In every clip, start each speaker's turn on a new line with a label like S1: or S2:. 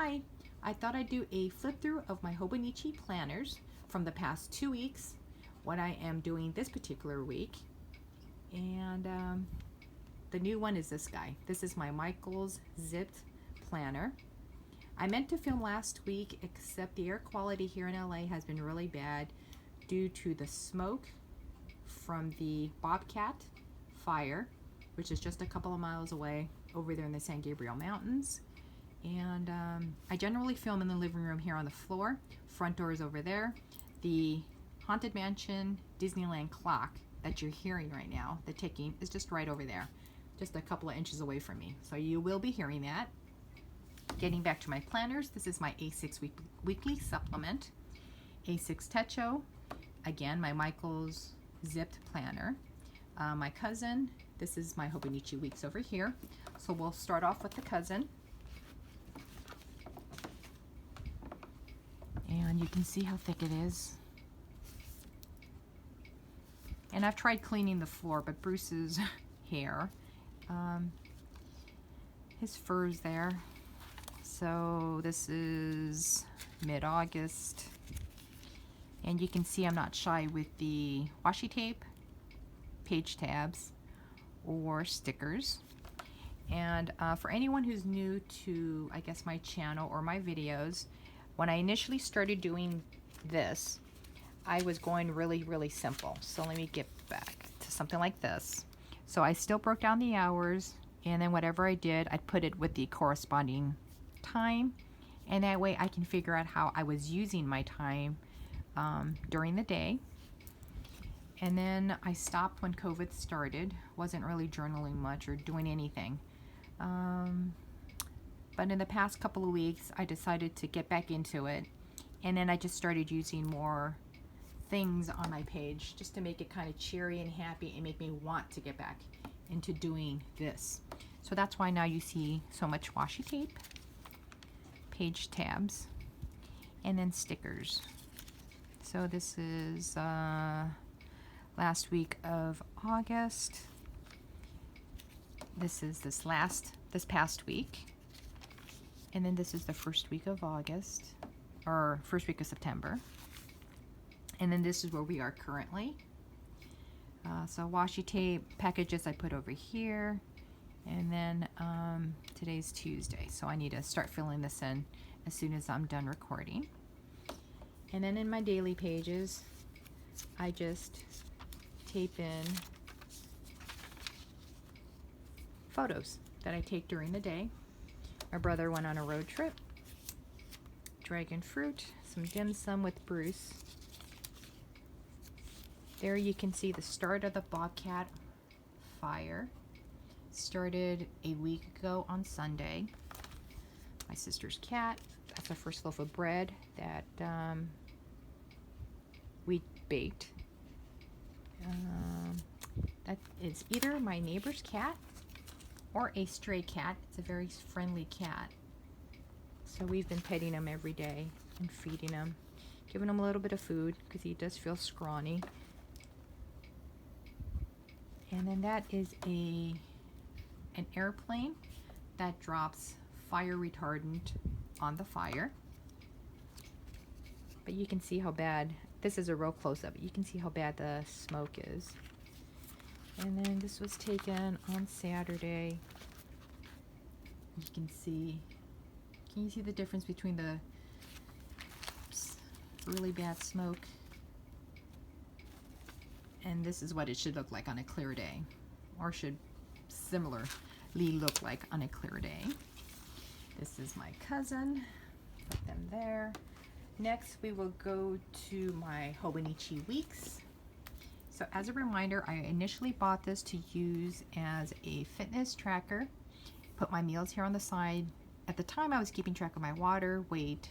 S1: Hi, I thought I'd do a flip through of my Hobonichi planners from the past 2 weeks, what I am doing this particular week, and the new one is this guy. This is my Michaels Zipped Planner. I meant to film last week, except the air quality here in LA has been really bad due to the smoke from the Bobcat fire, which is just a couple of miles away over there in the San Gabriel Mountains. And I generally film in the living room here on the floor. Front door is over there. The Haunted Mansion Disneyland clock that you're hearing right now, the ticking, is just right over there, just a couple of inches away from me. So you will be hearing that. Getting back to my planners, this is my A6 weekly supplement. A6 Techo, again, my Michaels Zipped Planner. My cousin, this is my Hobonichi Weeks over here. So we'll start off with the cousin. And you can see how thick it is. And I've tried cleaning the floor, but Bruce's hair, his fur's there. So this is mid-August. And you can see I'm not shy with the washi tape, page tabs, or stickers. And for anyone who's new to, I guess, my channel or my videos, when I initially started doing this, I was going really simple. So let me get back to something like this. So I still broke down the hours, and then whatever I did, I'd put it with the corresponding time, and that way I can figure out how I was using my time during the day. And then I stopped when COVID started. Wasn't really journaling much or doing anything. But in the past couple of weeks, I decided to get back into it. And then I just started using more things on my page just to make it kind of cheery and happy and make me want to get back into doing this. So that's why now you see so much washi tape, page tabs, and then stickers. So this is last week of August. This is this past week. And then this is the first week of August, or first week of September. And then this is where we are currently. So washi tape packages I put over here. And then today's Tuesday, so I need to start filling this in as soon as I'm done recording. And then in my daily pages, I just tape in photos that I take during the day. My brother went on a road trip. Dragon fruit, some dim sum with Bruce. There you can see the start of the Bobcat fire. Started a week ago on Sunday. My sister's cat. That's the first loaf of bread that we baked. That is either my neighbor's cat or a stray cat. It's a very friendly cat. So we've been petting him every day and feeding him, giving him a little bit of food because he does feel scrawny. And then that is an airplane that drops fire retardant on the fire. But you can see how bad, this is a real close-up, you can see how bad the smoke is. And then this was taken on Saturday. You can you see the difference between the really bad smoke? And this is what it should look like on a clear day, or should similarly look like on a clear day. This is my cousin, put them there. Next we will go to my Hobonichi Weeks. So as a reminder, I initially bought this to use as a fitness tracker. Put my meals here on the side. At the time I was keeping track of my water, weight,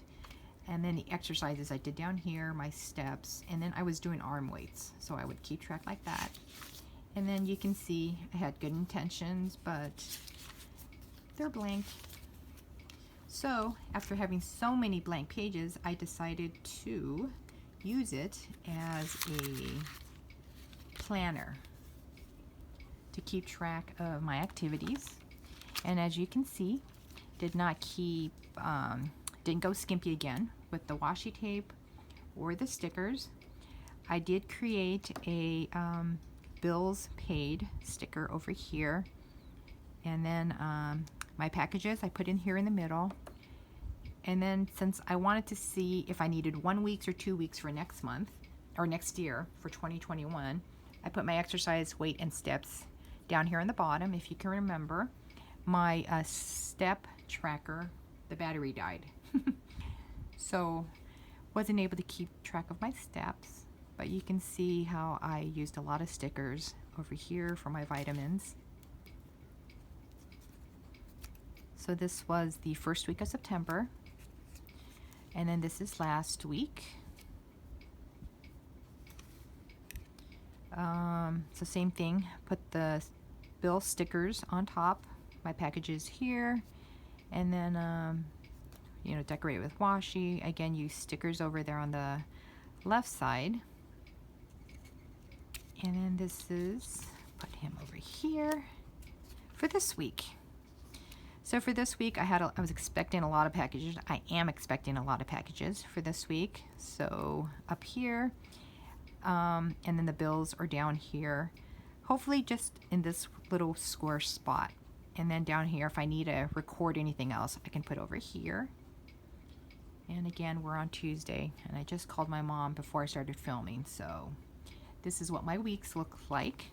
S1: and then the exercises I did down here, my steps, and then I was doing arm weights. So I would keep track like that. And then you can see I had good intentions, but they're blank. So after having so many blank pages, I decided to use it as a planner to keep track of my activities. And as you can see, did not keep didn't go skimpy again with the washi tape or the stickers. I did create a bills paid sticker over here, and then my packages I put in here in the middle. And then since I wanted to see if I needed 1 week or 2 weeks for next month or next year for 2021, I put my exercise weight and steps down here on the bottom. If you can remember, my step tracker, the battery died. So wasn't able to keep track of my steps, but you can see how I used a lot of stickers over here for my vitamins. So this was the first week of September, and then this is last week. So same thing, put the bill stickers on top, my packages here, and then you know, decorate with washi. Again, use stickers over there on the left side. And then this is, put him over here for this week. So for this week, I was expecting a lot of packages. I am expecting a lot of packages for this week. So up here, and then the bills are down here. Hopefully just in this little square spot. And then down here, if I need to record anything else, I can put over here. And again, we're on Tuesday, and I just called my mom before I started filming, so this is what my weeks look like.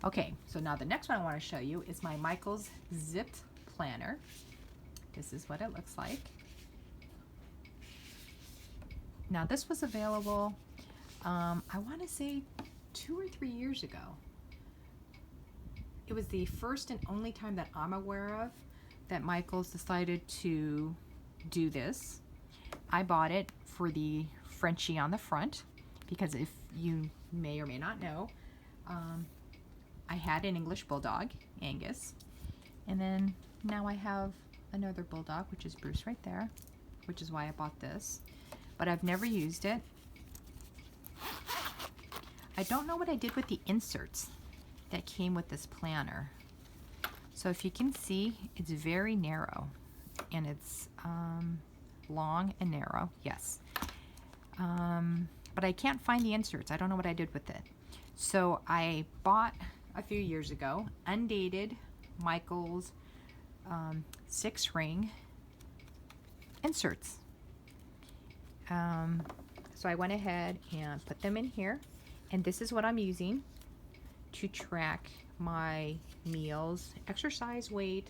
S1: Okay, so now the next one I want to show you is my Michaels Zipped Planner. This is what it looks like. Now this was available, I want to say 2 or 3 years ago. It was the first and only time that I'm aware of that Michaels decided to do this. I bought it for the Frenchie on the front because if you may or may not know, I had an English Bulldog, Angus, and then now I have another Bulldog, which is Bruce right there, which is why I bought this, but I've never used it. I don't know what I did with the inserts that came with this planner. So if you can see, it's very narrow, and it's long and narrow, yes. But I can't find the inserts. I don't know what I did with it. So I bought a few years ago undated Michaels 6-ring inserts. So I went ahead and put them in here, and this is what I'm using to track my meals, exercise weight.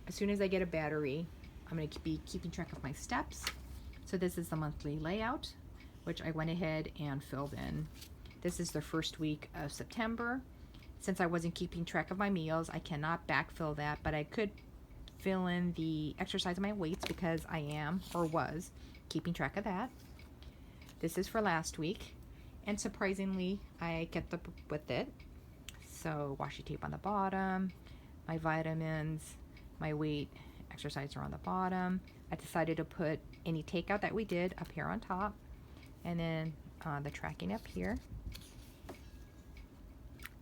S1: As soon as I get a battery, I'm going to be keeping track of my steps. So this is the monthly layout, which I went ahead and filled in. This is the first week of September. Since I wasn't keeping track of my meals, I cannot backfill that, but I could fill in the exercise of my weights because I am, or was, keeping track of that. This is for last week, and surprisingly, I kept up with it. So washi tape on the bottom, my vitamins, my weight, exercise are on the bottom. I decided to put any takeout that we did up here on top, and then the tracking up here.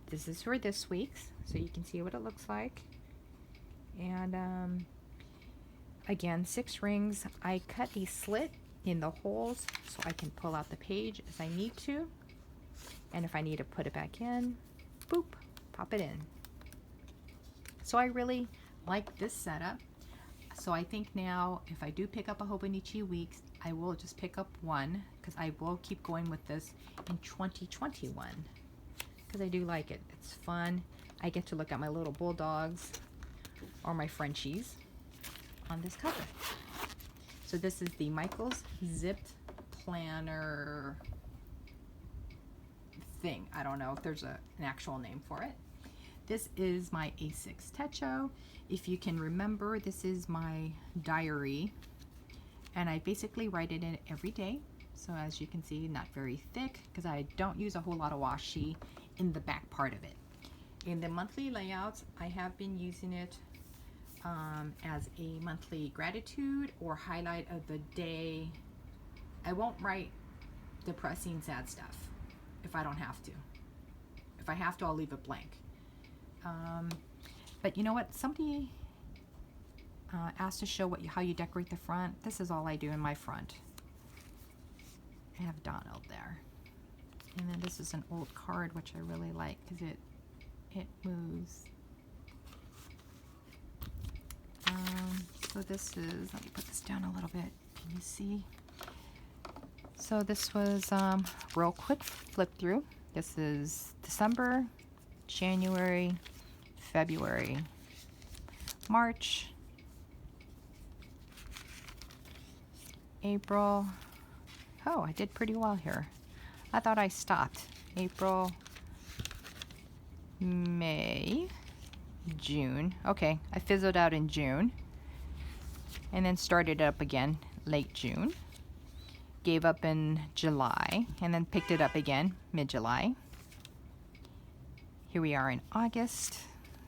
S1: This is for this week's, so you can see what it looks like. And again, 6 rings. I cut a slit in the holes so I can pull out the page as I need to, and if I need to put it back in, boop, pop it in. So I really like this setup. So I think now if I do pick up a Hobonichi Weeks, I will just pick up one because I will keep going with this in 2021 because I do like it. It's fun. I get to look at my little bulldogs or my Frenchies on this cover. So this is the Michaels Zipped Planner thing. I don't know if there's an actual name for it. This is my A6 Techo. If you can remember, this is my diary, and I basically write it in every day. So as you can see, not very thick because I don't use a whole lot of washi in the back part of it. In the monthly layouts, I have been using it as a monthly gratitude or highlight of the day. I won't write depressing, sad stuff if I don't have to. If I have to, I'll leave it blank. But you know what? Somebody asked to show how you decorate the front. This is all I do in my front. I have Donald there. And then this is an old card, which I really like because it moves. So this is, let me put this down a little bit. Can you see? So this was real quick flip through. This is December, January, February, March, April. Oh, I did pretty well here. I thought I stopped. April, May, June. Okay, I fizzled out in June and then started up again late June. Gave up in July and then picked it up again mid-July. Here we are in August,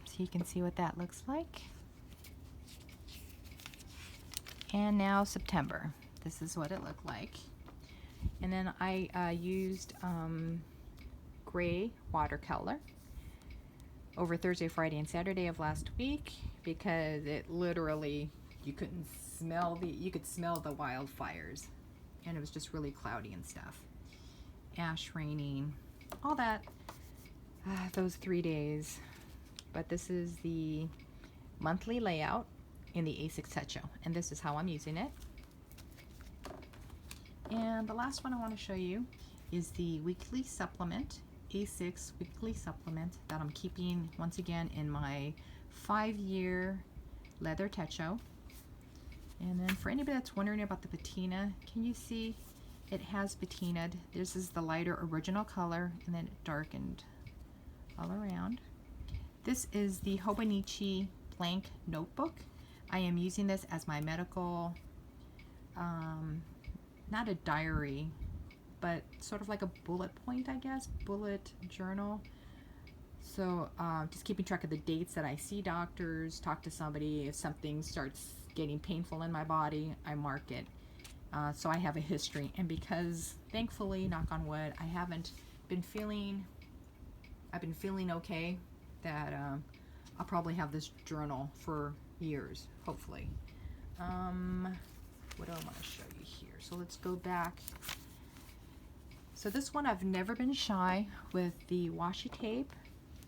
S1: so you can see what that looks like. And now September. This is what it looked like. And then I used gray watercolor over Thursday, Friday, and Saturday of last week because it literally, you could smell the wildfires, and it was just really cloudy and stuff. Ash raining, all that, those 3 days. But this is the monthly layout in the A6 Techo, and this is how I'm using it. And the last one I want to show you is the weekly supplement, A6 weekly supplement that I'm keeping once again in my 5-year leather Techo. And then for anybody that's wondering about the patina, can you see it has patinaed? This is the lighter original color, and then it darkened all around. This is the Hobonichi blank notebook. I am using this as my medical, not a diary, but sort of like a bullet point, I guess, bullet journal. So just keeping track of the dates that I see doctors, talk to somebody. If something starts getting painful in my body, I mark it. So I have a history, and because thankfully, knock on wood, I've been feeling okay, that I'll probably have this journal for years, hopefully. What do I want to show you here? So let's go back. So this one, I've never been shy with the washi tape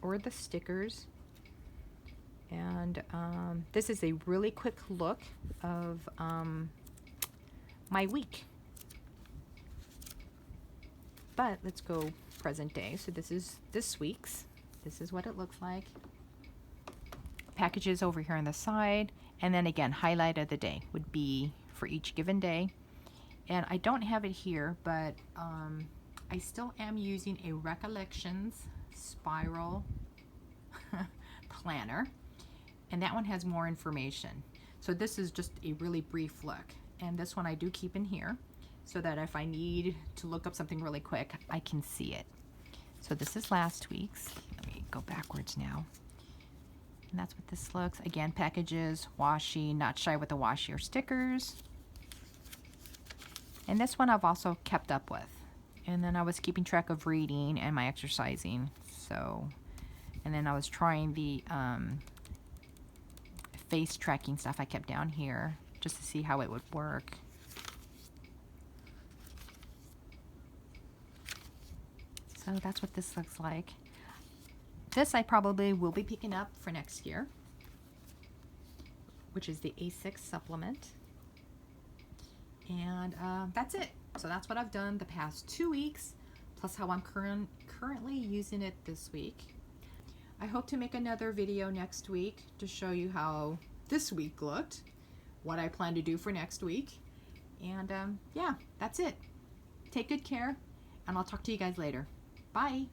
S1: or the stickers. And this is a really quick look of my week. But let's go present day. So this is this week's. This is what it looks like. Packages over here on the side. And then again, highlight of the day would be for each given day. And I don't have it here, but I still am using a Recollections spiral planner. And that one has more information. So this is just a really brief look. And this one I do keep in here so that if I need to look up something really quick, I can see it. So this is last week's. Let me go backwards now. And that's what this looks. Again, packages, washi, not shy with the washi or stickers. And this one I've also kept up with. And then I was keeping track of reading and my exercising. So, and then I was trying the face tracking stuff I kept down here just to see how it would work. So that's what this looks like. This I probably will be picking up for next year, which is the A6 supplement. And that's it. So that's what I've done the past 2 weeks, plus how I'm currently using it this week. I hope to make another video next week to show you how this week looked, what I plan to do for next week. And yeah, that's it. Take good care, and I'll talk to you guys later. Bye.